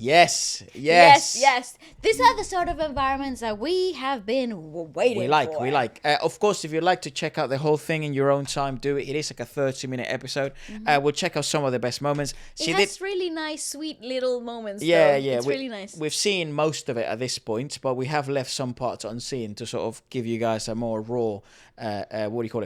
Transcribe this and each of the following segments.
Yes. These are the sort of environments that we have been waiting for. We like. Of course, if you'd like to check out the whole thing in your own time, do it. It is like a 30-minute episode. We'll check out some of the best moments. It has really nice, sweet little moments. Yeah. It's really nice. We've seen most of it at this point, but we have left some parts unseen to sort of give you guys a more raw,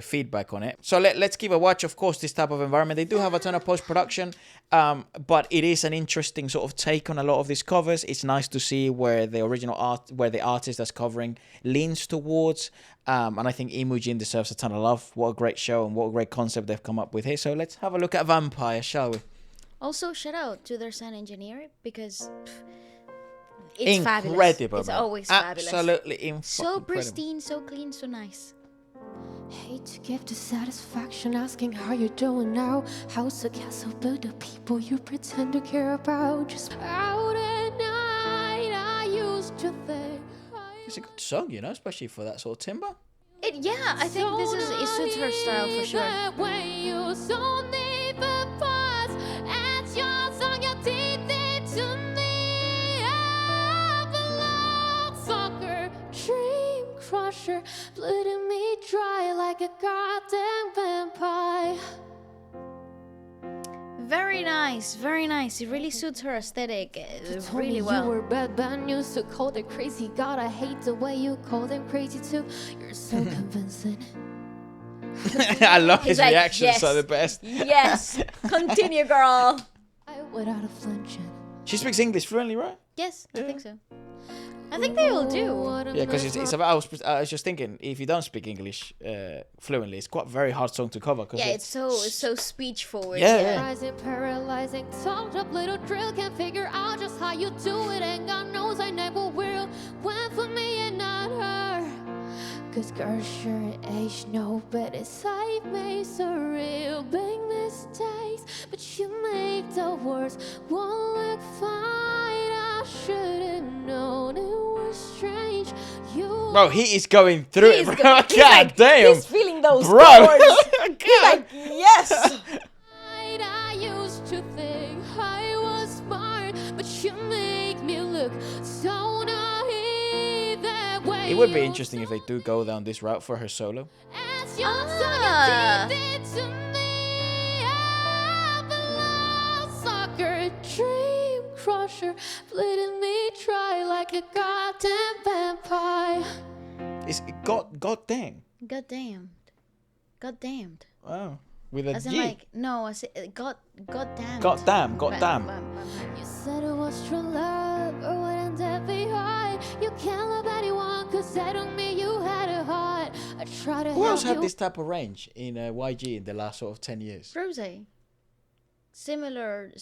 feedback on it. So let's give a watch. Of course, this type of environment, they do have a ton of post-production, but it is an interesting sort of take on a lot of these covers. It's nice to see where the original art, where the artist that's covering leans towards. And I think Lee Mujin deserves a ton of love. What a great show and what a great concept they've come up with here. So let's have a look at Vampire, shall we? Also, shout out to their sound engineer because it's fabulous. Incredible. It's always fabulous. Absolutely so pristine, so clean, so nice. Hate to give the satisfaction asking how you're doing now. How's the castle built the people you pretend to care about? Just out at night I used to think it's a good song, you know, especially for that sort of timbre. I think it suits her style for sure. Crusher, bleeding me dry like a goddamn vampire. Very nice, very nice. It really suits her aesthetic really well. You were bad news to call it crazy. God, I hate the way you call them crazy too. You're so convincing. I love his like, reactions, are the best. Yes, continue, girl. Without a flinching. She speaks English fluently, right? Yes, I think so. I think they all do. Yeah, because it's about. I was just thinking, if you don't speak English fluently, it's quite a very hard song to cover. Yeah, it's so speech forward. Yeah. Paralyzing, talked up little drill, can't figure out just how you do it, and God knows I never will. Went for me and not her. Cause girls sure age no better. I've made some real big mistakes, but you make the worst one look fine. I should've known it was strange. Bro, he is going through it, bro. God damn. He's feeling those bro. chords. He's like, yes. I used to think I was smart, but you make me look so naive that way. It would be interesting if they do go down this route for her solo. Dream crusher, bleeding me dry like a goddamn vampire. It's goddamn. Goddamned. Wow. With a As in G. like, no, I said goddamn. Goddamn. You said it was true love, or wouldn't that be hard? You can't love anyone, cause that don't mean you had a heart. I try to Who else help had you. this type of range in YG in the last sort of 10 years? Rose. Similar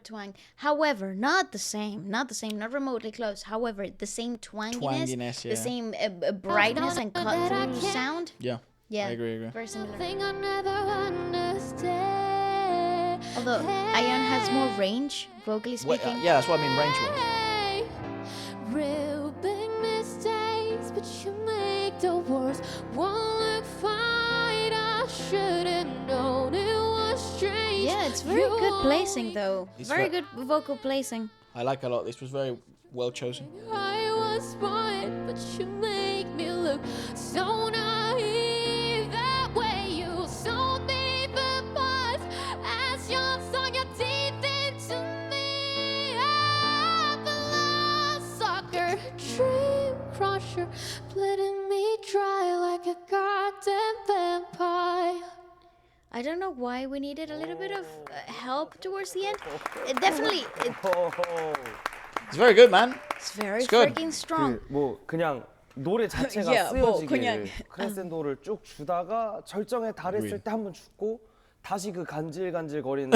twang. However, not the same, not remotely close. However, the same twanginess, yeah. The same brightness and cut through sound. Yeah. Yeah, I agree. very similar. Thing I never understand. Although Ayheon has more range, vocally speaking. Yeah, that's what I mean, range-wise. Real big mistakes, but you make the worst one look fine. I should've known it was strange. Yeah, it's very good placing though. It's Very good vocal placing. I like a lot. This was very well chosen. I was smart, but you make me look so naive. That way you sold me for buzz as you sunk your teeth into me. I'm a lost sucker, dream crusher, bleeding me dry like a goddamn vampire. I don't know why we needed a little bit of help towards the end. It's very good, man. It's very good. freaking strong. 뭐 그냥 노래 자체가 Yeah, 뭐 쓰여지게 그냥, 크레센도를 쭉 주다가 절정에 달했을 때 한 번 죽고 다시 그 간질간질거리는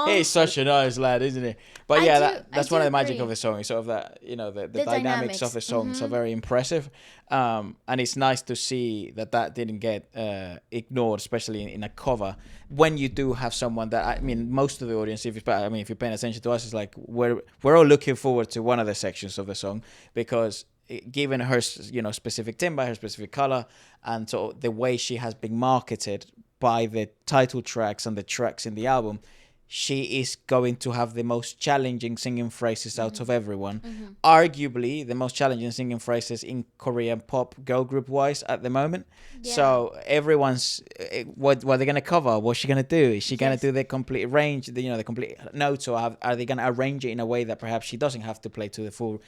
He's such a nice lad, isn't he? But that's one of the magic agree. of the song. It's sort of that, you know, the dynamics dynamics. of the songs are very impressive. And it's nice to see that didn't get ignored, especially in a cover. When you do have someone that, I mean, most of the audience, if you're paying attention to us, is like we're all looking forward to one of the sections of the song because given her, you know, specific timbre, her specific color, and so the way she has been marketed by the title tracks and the tracks in the album, she is going to have the most challenging singing phrases out of everyone. Arguably, the most challenging singing phrases in Korean pop girl group wise at the moment. Yeah. So everyone's what they're gonna cover. What's she gonna do? Is she gonna do the complete range? The complete notes, or are they gonna arrange it in a way that perhaps she doesn't have to play to the full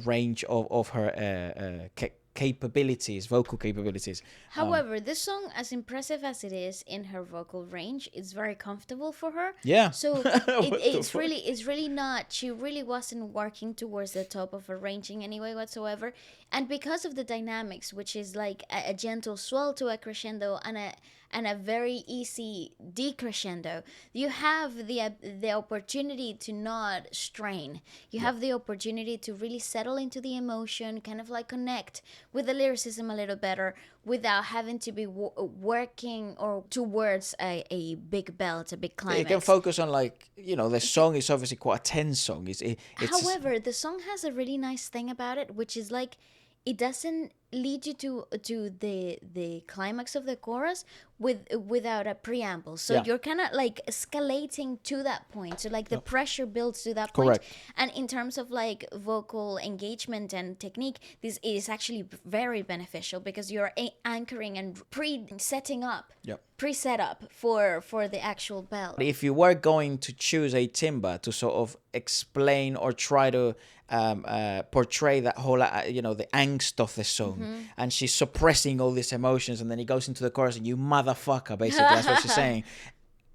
range of her capabilities, vocal capabilities. However, this song, as impressive as it is in her vocal range, it's very comfortable for her. Yeah. So it's really not. She really wasn't working towards the top of her range in any way whatsoever. And because of the dynamics, which is like a gentle swell to a crescendo and a very easy decrescendo, you have the opportunity to not strain. You have the opportunity to really settle into the emotion, kind of like connect with the lyricism a little better without having to be working or towards a big belt, a big climax. You can focus on the song is obviously quite a tense song. However, the song has a really nice thing about it, which is like it doesn't lead you to the climax of the chorus without a preamble. So you're kind of like escalating to that point. So like the pressure builds to that point. Correct. And in terms of like vocal engagement and technique, this is actually very beneficial because you're anchoring and pre-setting up. Pre-set up for the actual bell. If you were going to choose a timba to sort of explain or try to portray that whole, the angst of the song, and she's suppressing all these emotions, and then he goes into the chorus and you motherfucker, basically, that's what she's saying.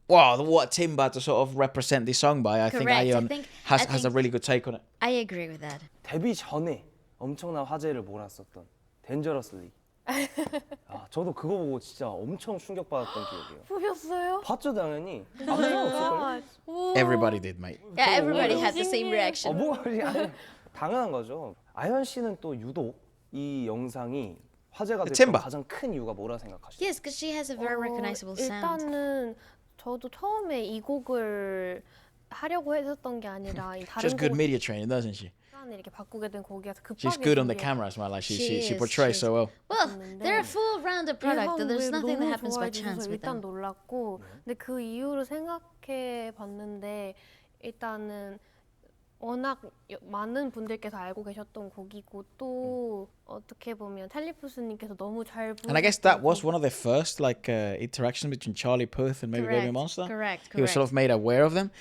Wow, what timba to sort of represent this song by. I think Ayheon has a really good take on it. I agree with that. 데뷔 전에 엄청난 화제를 몰았었던 Dangerously. 저도 그거 보고 진짜 엄청 충격받았던 기억이에요. 보셨어요? 봤죠 당연히. 없을걸요? Everybody did, mate. Yeah, everybody had the same reaction. 아니, 당연한 거죠. 아현 씨는 또 유독 이 영상이 화제가 됐던 timba. 가장 큰 이유가 뭐라 생각하시죠? Yes, because she has a very recognizable sound. 일단은 저도 처음에 이 곡을 하려고 했었던 게 아니라 이 다른 She has good 곡을 media training, doesn't she? 이렇게 바꾸게 된 곡이어서 급하게 She's good on the 준비해- camera as well. Like she She portrays is. so well. Well, they're a full rounded product. 일단 There's 왜 nothing that 너무 happens by 좋아해 chance 주셔서 with 일단 them. 놀랐고 근데 그 이유를 생각해 봤는데 일단은 워낙 많은 분들께서 알고 계셨던 곡이고 또 어떻게 보면 찰리푸스님께서 너무 잘 And I guess that was 부르셨던 one of the first interaction between Charlie Puth and maybe Baby Monster. Correct. He was sort of made aware of them.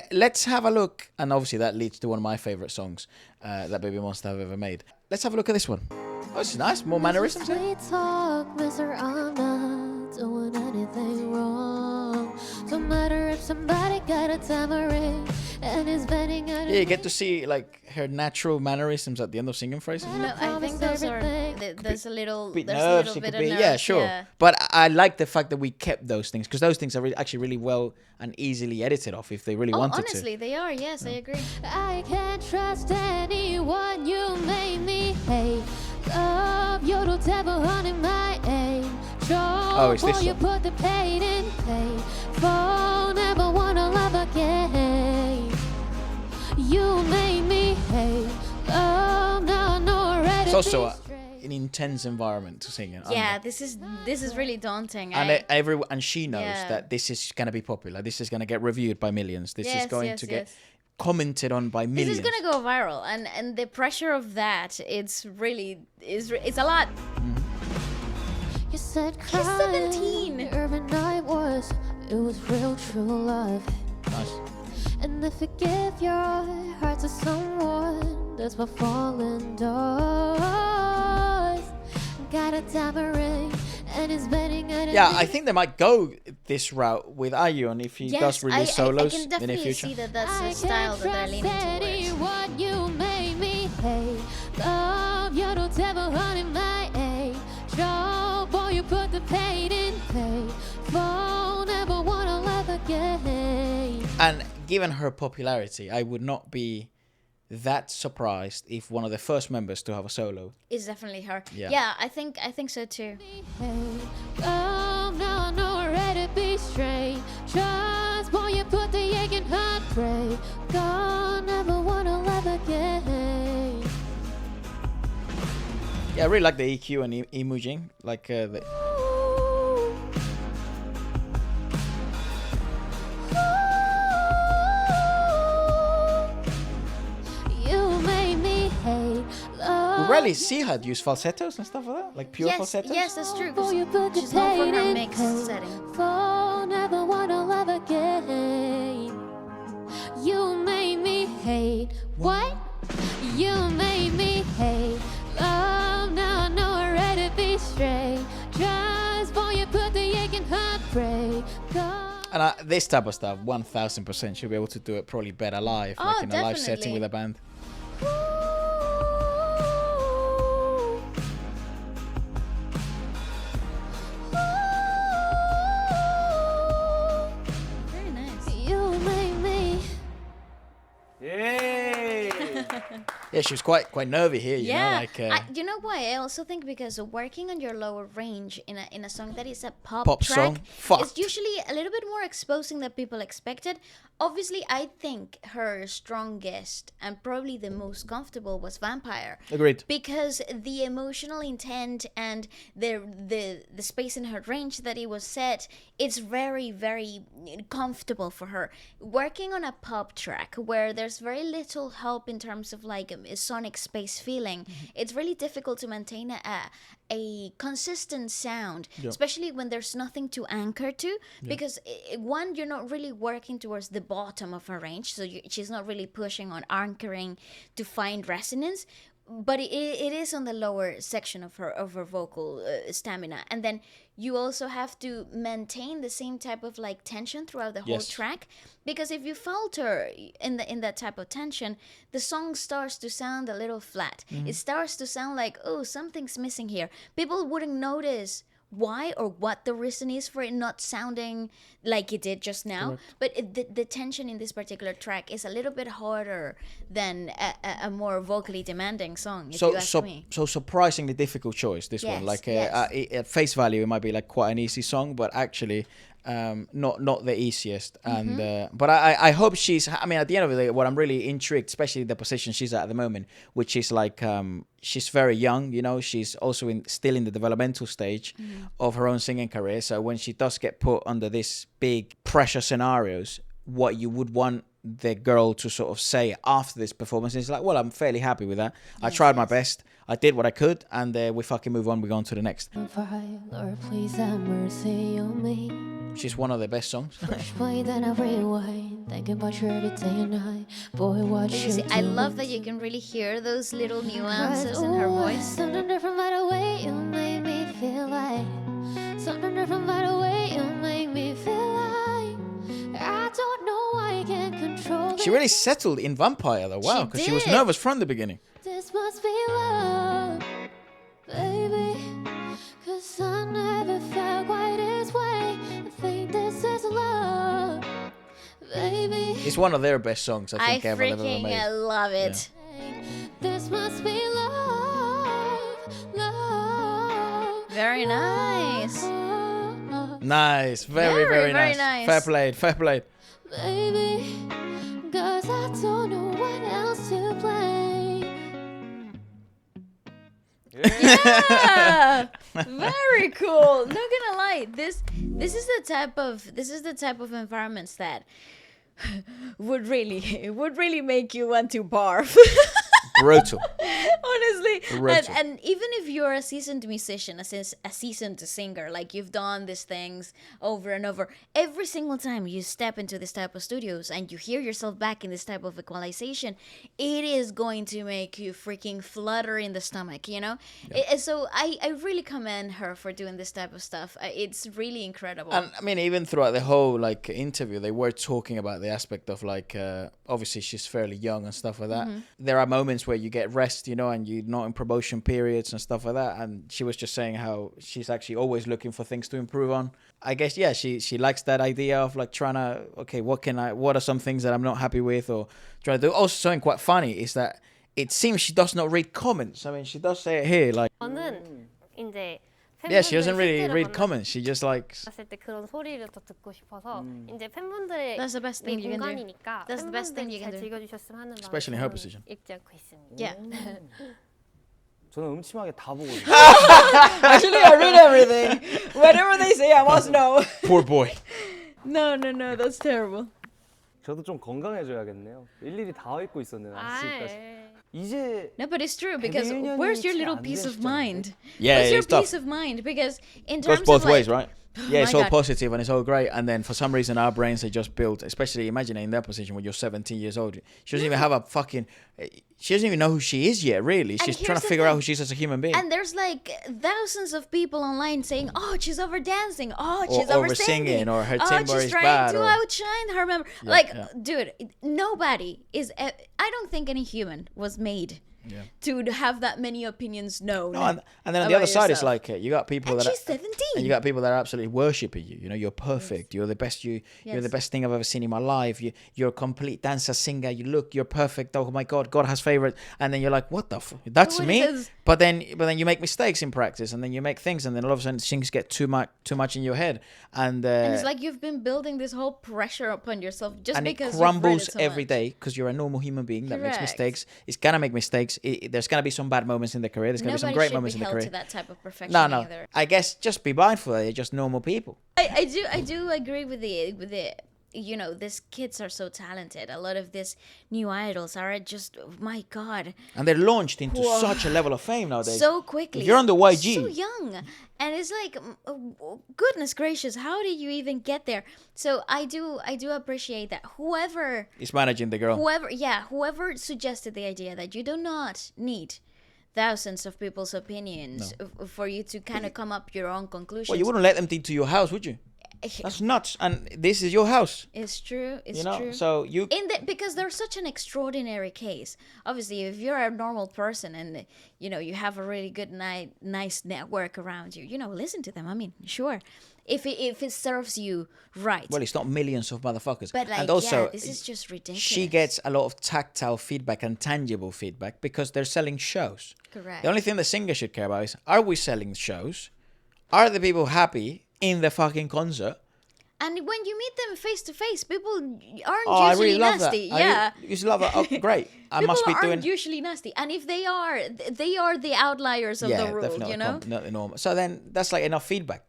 Let's have a look, and obviously that leads to one of my favorite songs that Baby Monster have ever made. Let's have a look at this one. Oh, this is nice. More mannerisms. We talk, mister, I'm not doing anything wrong. Don't matter if somebody got a tamarind and is betting on Yeah, you get to see like her natural mannerisms at the end of singing phrases. No, I think those are. There's a little. Bit There's nerves, a little it bit could of be, nerves. yeah, sure. Yeah. But I like the fact that we kept those things because those things are actually really well and easily edited off if they really Oh, wanted honestly, they are. Yes, I agree. I can't trust anyone, you made me hate. Love, you're the devil hunting my aim. Oh, it's this you song. put the pain in pain. For never wanna love again. You made me hate. Love, now I know already. It's also an intense environment to sing in. Yeah, this is really daunting. And she knows Yeah. that this is going to be popular. This is going to get reviewed by millions. This is going to get commented on by millions. This is gonna go viral, and the pressure of that, it's a lot. You said He's 17. The urban night was, it was real true love. Nice. And if you give your heart to someone, that's what falling does. Got a diamond ring and it's betting on Yeah, I think they might go this route with Ayheon if he does release solos I can in the definitely future. see that that's a style that they're leaning towards. Anyone, you made me hate. Love, you're the devil hunting my age. Show, boy, you put the pain in pain. For never wanna love again. And given her popularity, I would not be that surprised if one of the first members to have a solo. It's definitely her. Yeah. Yeah, I think so too. Now I know already be straight. Trust, boy, you put the ache in heartbreak. Gone, never wanna love again. Yeah, I really like the EQ and Lee Mujin. Like rarely see her use falsettos and stuff like that, like pure falsettos. Yes, that's true. 'Cause she's known for her mixed setting. For never wanna love again. You made me hate. What? You made me hate. Love, now I know I'm ready to be straight. Just for you put the ache in heartbreak. And this type of stuff, 1000% she'll be able to do it probably better live, like in a live setting with a band. Very nice. You made me. Yay! Yeah, she was quite nervy here, you know, like you know why? I also think because working on your lower range in a song that is a pop song, track fucked. is usually a little bit more exposing than people expected. Obviously, I think her strongest and probably the most comfortable was Vampire. Agreed. Because the emotional intent and the space in her range that it was set, it's very, very comfortable for her. Working on a pop track where there's very little help in terms of like a sonic space feeling, it's really difficult to maintain a consistent sound, especially when there's nothing to anchor to, because one, you're not really working towards the bottom of her range, so she's not really pushing on anchoring to find resonance, but it is on the lower section of her vocal stamina. And then you also have to maintain the same type of like tension throughout the whole track, because if you falter in that type of tension, the song starts to sound a little flat. It starts to sound like, oh, something's missing here. People wouldn't notice why or what the reason is for it not sounding like it did just now. But the tension in this particular track is a little bit harder than a more vocally demanding song, if you ask me. So surprisingly difficult choice, this one. Like at face value, it might be like quite an easy song, but actually not the easiest. And but I hope she's, I mean, at the end of the day, what I'm really intrigued, especially the position she's at the moment, which is like she's very young, you know, she's also still in the developmental stage of her own singing career. So when she does get put under this big pressure scenarios, what you would want the girl to sort of say after this performance is like, well, I'm fairly happy with that. I tried my best. I did what I could, and we fucking move on. We go on to the next. Lord, please have mercy on me. She's one of the best songs. Play then I rewind, thinking about you every day and night. Boy, what you See, I do. love that you can really hear those little nuances in her voice. Something different by the way you make me feel like. Something different by the way you make me feel like. I don't know why I can't control She really settled in Vampire though. Wow, because she was did. nervous from the beginning. This must be love, baby. Cause I never felt quite this way. I think this is love, baby. It's one of their best songs I think ever they've ever freaking made. love it. This must be love. Very nice. Nice, very Very nice. nice. Fair played, fair played. Baby, cause I don't know what else to play. Yeah, very cool. Not gonna lie, this is the type of environments that would really make you want to barf. Brutal. Honestly, Brutal. and even if you're a seasoned musician, a seasoned singer, like you've done these things over and over, every single time you step into this type of studios and you hear yourself back in this type of equalization, it is going to make you freaking flutter in the stomach, you know? So I really commend her for doing this type of stuff. It's really incredible. And I mean, even throughout the whole like interview, they were talking about the aspect of like, obviously she's fairly young and stuff like that. There are moments where you get rest, you know, and you're not in promotion periods and stuff like that. And she was just saying how she's actually always looking for things to improve on. I guess, yeah, she likes that idea of like trying to, okay, what are some things that I'm not happy with or trying to do. Also, something quite funny is that it seems she does not read comments. I mean, she does say it here, like, 저는 이제 yeah, she doesn't really read comments. She just likes. 봤을 때 그런 소리를 더 듣고 싶어서 이제 팬분들의 That's the best thing you can do. 공간이니까 That's the best thing you 팬분들이 can 잘 do. 즐겨주셨으면 하는 Especially in her position. 읽지 않고 있습니다. Yeah. 저는 음침하게 다 보거든요. Actually, I read everything. Whatever they say, I must know. Poor boy. No, that's terrible. 저도 좀 건강해져야겠네요. 일일이 다 읽고 있었네요. 아직까지. 이제 No, but it's true because 대변인이 where's your 채 little 안 peace 된 of 시점인데? mind? Yeah, Where's your it's tough. peace of mind? Because in Goes terms both of ways, like, right? Yeah, it's my all God. positive and it's all great, and then for some reason our brains are just built. Especially imagine in that position when you're 17 years old. She doesn't even have a fucking. She doesn't even know who she is yet. Really, she's trying here's to the figure out thing. who she is as a human being. And there's like thousands of people online saying, "Oh, she's over dancing. Oh, she's Or over singing, singing. or her oh, timbre she's is trying bad, to or- outshine her member." Like, yeah. dude, nobody is. I don't think any human was made to have that many opinions known. No, and then on the about other side, it's yourself. like you got people And that. she's 17. And you got people that are absolutely worshipping you. You know, you're perfect. You're the best. You're the Yes. best thing I've ever seen in my life. You're a complete dancer, singer. You're perfect. Oh my God, God has favorite. And then you're like, what the? That's What me. is- But then you make mistakes in practice, and then you make things, and then all of a sudden things get too much in your head, and And it's like you've been building this whole pressure upon yourself just and it because you've read crumbles it so every much. day because you're a normal human being that makes Correct. mistakes. It's gonna make mistakes. There's gonna be some bad moments in the career. There's gonna be some Nobody great should moments be in the held career. to that type of perfection No. either. I guess just be mindful that you're just normal people. I do agree with the you know, these kids are so talented. A lot of these new idols are just, my God, And they're launched into such a level of fame nowadays. so quickly. If you're on the YG. so young, and it's like, goodness gracious, how did you even get there? So I do appreciate that whoever He's managing the girl. whoever suggested the idea that you do not need thousands of people's opinions for you to kind of come up your own conclusions. Well, you wouldn't let them into your house, would you? That's nuts. And this is your house. It's true. It's You know, true. so you. Because they're such an extraordinary case. Obviously, if you're a normal person and you know you have a really good nice network around you, you know, listen to them. I mean, sure, if it serves you right. Well, it's not millions of motherfuckers. But like, and also, this is just ridiculous. she gets a lot of tactile feedback and tangible feedback because they're selling shows. Correct. The only thing the singer should care about is: are we selling shows? Are the people happy in the fucking concert? And when you meet them face to face, people aren't Oh, I usually really love nasty. that. Yeah. You just love that. Oh, great. I People must be aren't doing. usually nasty, and if they are the outliers of the rule. definitely You know. not the normal. So then that's like enough feedback.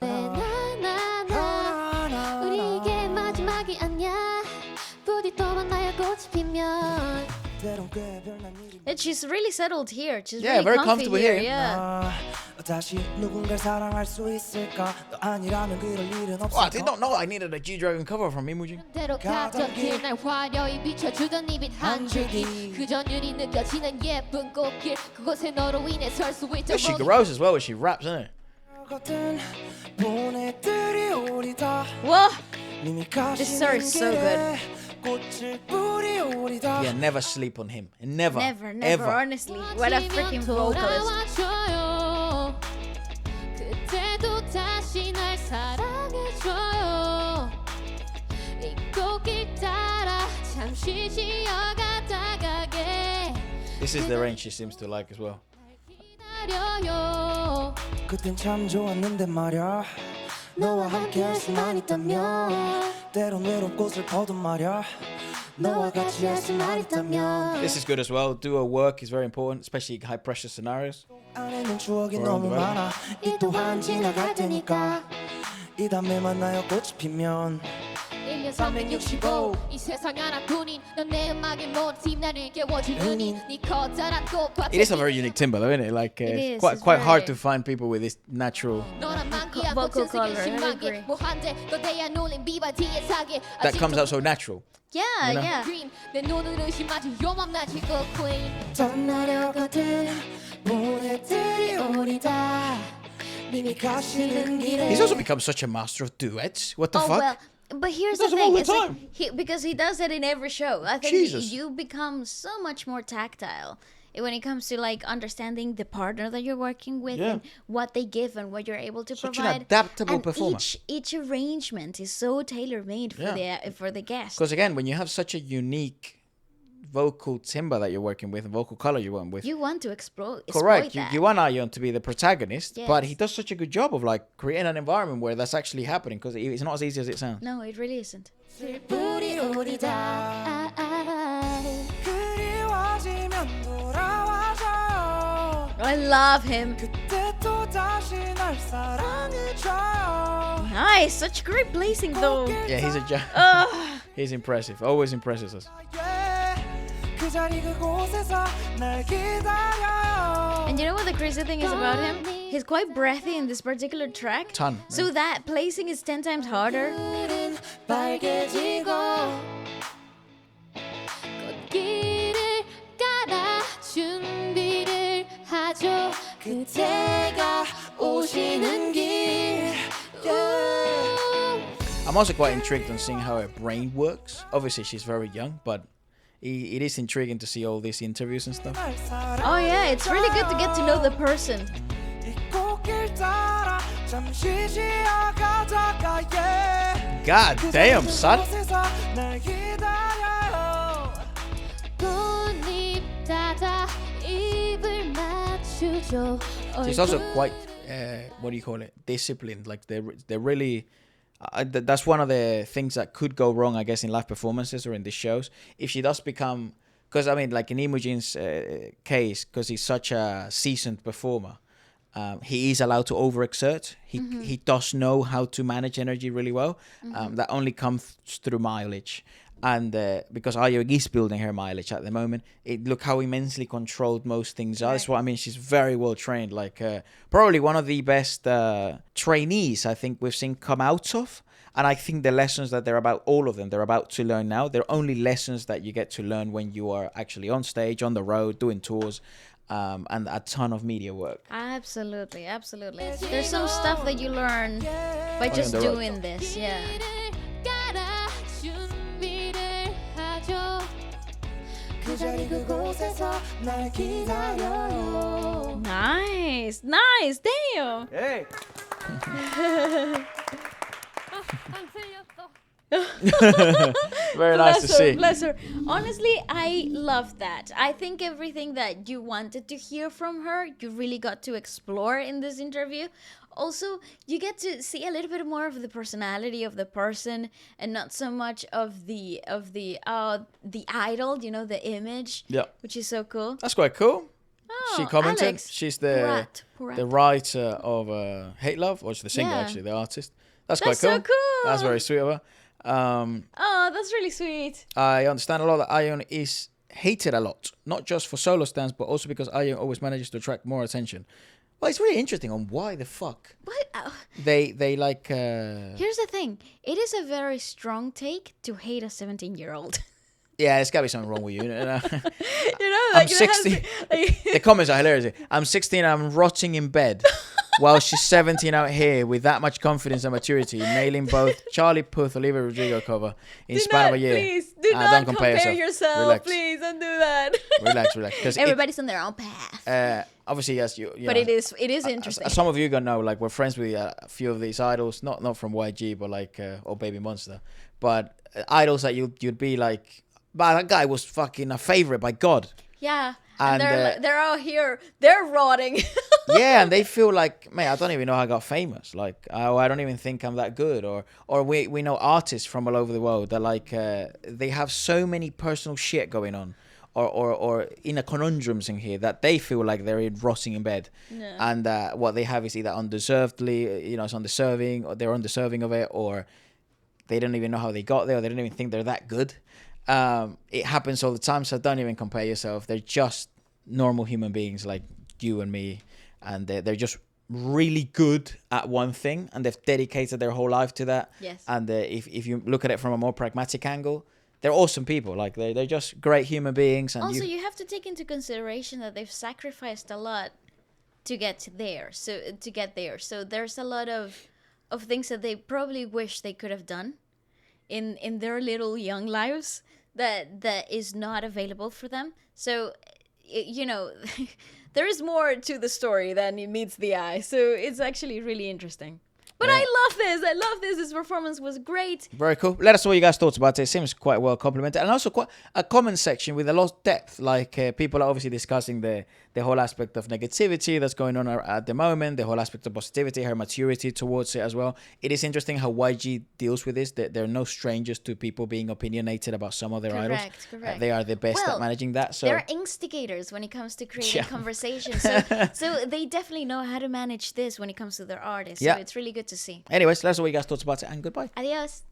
우리에게 마지막이 아니야 부디 또 만나야 꽃이 피면 And she's really settled here. She's Yeah, really very comfy comfortable here. here. Yeah. 다시 누군가를 사랑할 수 있을까 너 아니라면 그럴 일은 Oh, I did 없을까 not know I needed a G-Dragon cover from Lee Mujin. 대로 갔던 길날 화려히 비춰주던 이 빛 한 줄기 그 전율이 느껴지는 예쁜 꽃길 그곳에 너로 인해 설 수 있도록 She grows as well when she raps, isn't it? 같은 보내들이 오리다 Whoa. 님이 This story is so good. 꽃을 뿌리오리다 Yeah, never sleep on him. Never. Never, Ever. honestly. What a freaking vocalist. 돌아와줘요. 그때도 다시 날 사랑해줘요. 이 꽃길 따라 잠시 쉬어가다가게 This is the range she seems to like as well. 기다려요. 그땐 참 좋았는데 말야 너와 함께 할 수만 있다면 때론 외롭고 슬퍼도 말야 너와 같이 할 수만 있다면 This is good as well. Duo work is very important, especially high pressure scenarios. 안에는 추억이 너무 많아 이 또한 지나갈 테니까 이 다음에 만나요 꽃이 피면 1년 365 이 세상 하나뿐인 넌 내 음악의 모티브 나를 깨워줄 은인 네 커다란 꽃밭에 It is a very unique timbre, though, isn't it? Like It it's is, quite it's quite hard very- to find people with this natural 너란 만기야 vocal 꽃은 color, 새긴 I 신망에 agree. 뭐한데 거대한 놀림 비바디에 사게 that comes out so natural. Yeah, You know? yeah. dream 내 눈을 의심하지 요맘 나지 그 queen 떠나려거든 보내들이 오리다 님이 가시는 길에 He's also become such a master of duets. What the Oh fuck? well, but here's does the them all thing: the it's like time. because he does it in every show. I think Jesus. you become so much more tactile when it comes to like understanding the partner that you're working with Yeah. and what they give and what you're able to Such an provide. adaptable and performer. each arrangement is so tailor made for the guest. Because again, when you have such a unique vocal timbre that you're working with, and vocal color you work with, You want to exploit correct. that. You want Ayheon to be the protagonist, but Yes. he does such a good job of like creating an environment where that's actually happening. Because it's not as easy as it sounds. No, it really isn't. 뿌리오리다 그리워지면 돌아와줘요 I love him. 그때 또 다시 날 사랑해줘요 Nice, such great blazing though. Yeah, he's a he's impressive. Always impresses us. 예, 그 그 자리 그곳에서 날 기다려요. And you know what the crazy thing is about him? He's quite breathy in this particular track. Ton. So that placing is 10 times harder. 빨개지고 꽃길을 깔아 준비를 하죠. 그때가 오시는 길. I'm also quite intrigued on seeing how her brain works. Obviously, she's very young, but it is intriguing to see all these interviews and stuff. Oh yeah, it's really good to get to know the person. 이 꽃길 따라 잠시 지나가다가 yeah. God damn, son. 그곳에서 날 기다려요. 꽃잎 닫아 입을 맞추죠. She's also quite, what do you call it? Disciplined. Like they're really. That's one of the things that could go wrong, I guess, in live performances or in the shows. If she does become, because I mean, like in Lee Mujin's case, because he's such a seasoned performer, he is allowed to overexert. He does know how to manage energy really well. That only comes through mileage. And because Ayheon is building her mileage at the moment, look how immensely controlled most things are. That's what I mean. She's very well trained. Like probably one of the best trainees I think we've seen come out of. And I think the lessons that they're about, all of them, they're about to learn now. They're only lessons that you get to learn when you are actually on stage, on the road, doing tours, and a ton of media work. Absolutely, absolutely. There's some stuff that you learn by just the road. doing this. Yeah. 깔아 준비를 하죠. 그 자리 그곳에서 날 기다려요. Nice, nice. Damn. 에이. 안 틀렸어. Very nice to see. Bless her. Honestly, I love that. I think everything that you wanted to hear from her, you really got to explore in this interview. Also, you get to see a little bit more of the personality of the person and not so much of the idol, you know, the image. Yeah. Which is so cool. That's quite cool. Oh, She commented. Alex. She's the Porat. writer of Hate Love, or she's the singer Yeah. actually, the artist. That's That's quite so cool. That's very sweet of her. Oh, that's really sweet. I understand a lot that Ayheon is hated a lot, not just for solo stands, but also because Ayheon always manages to attract more attention. Well, it's really interesting on why the fuck What? they like. Here's the thing. It is a very strong take to hate a 17-year-old. Yeah, there's gotta be something wrong with you. You know? You know, I'm like it has 16. to- The comments are hilarious. I'm 16. I'm rotting in bed. While she's 17 out here with that much confidence and maturity, nailing both Charlie Puth, Olivia Rodrigo cover in span of a year. Please, do not don't compare yourself. Relax. Please, don't do that. Relax. Because Everybody's on their own path. obviously, yes, you But know, it is interesting. some of you gonna know, like we're friends with a few of these idols, not from YG, but like or BABYMONSTER, but idols that you'd be like, but that guy was fucking a favorite by God. Yeah. And, And they're all here. They're rotting. Yeah, and they feel like, man, I don't even know how I got famous. Like, I don't even think I'm that good. Or we know artists from all over the world that like they have so many personal shit going on, or inner conundrums in here that they feel like they're rotting in bed, and what they have is either undeservedly, you know, it's undeserving, or they're undeserving of it, or they don't even know how they got there, or they don't even think they're that good. It happens all the time, so don't even compare yourself. They're just normal human beings like you and me, and they're just really good at one thing, and they've dedicated their whole life to that. Yes. And if you look at it from a more pragmatic angle, they're awesome people. Like they're just great human beings. And Also, you have to take into consideration that they've sacrificed a lot to get there. So there's a lot of things that they probably wish they could have done in their little young lives that is not available for them. So, you know, there is more to the story than it meets the eye. So it's actually really interesting. But I love this. This performance was great. Very cool. Let us know what you guys thought about it. It seems quite well complimented, and also quite a comment section with a lot of depth. Like people are obviously discussing the whole aspect of negativity that's going on at the moment, the whole aspect of positivity, her maturity towards it as well. It is interesting how YG deals with this. They're no strangers to people being opinionated about some of their idols. Correct. They are the best Well, at managing that. So They're instigators when it comes to creating conversation. So they definitely know how to manage this when it comes to their artists. Yeah. So it's really good to see. anyways, let us know what you guys thought about it, and goodbye. Adios.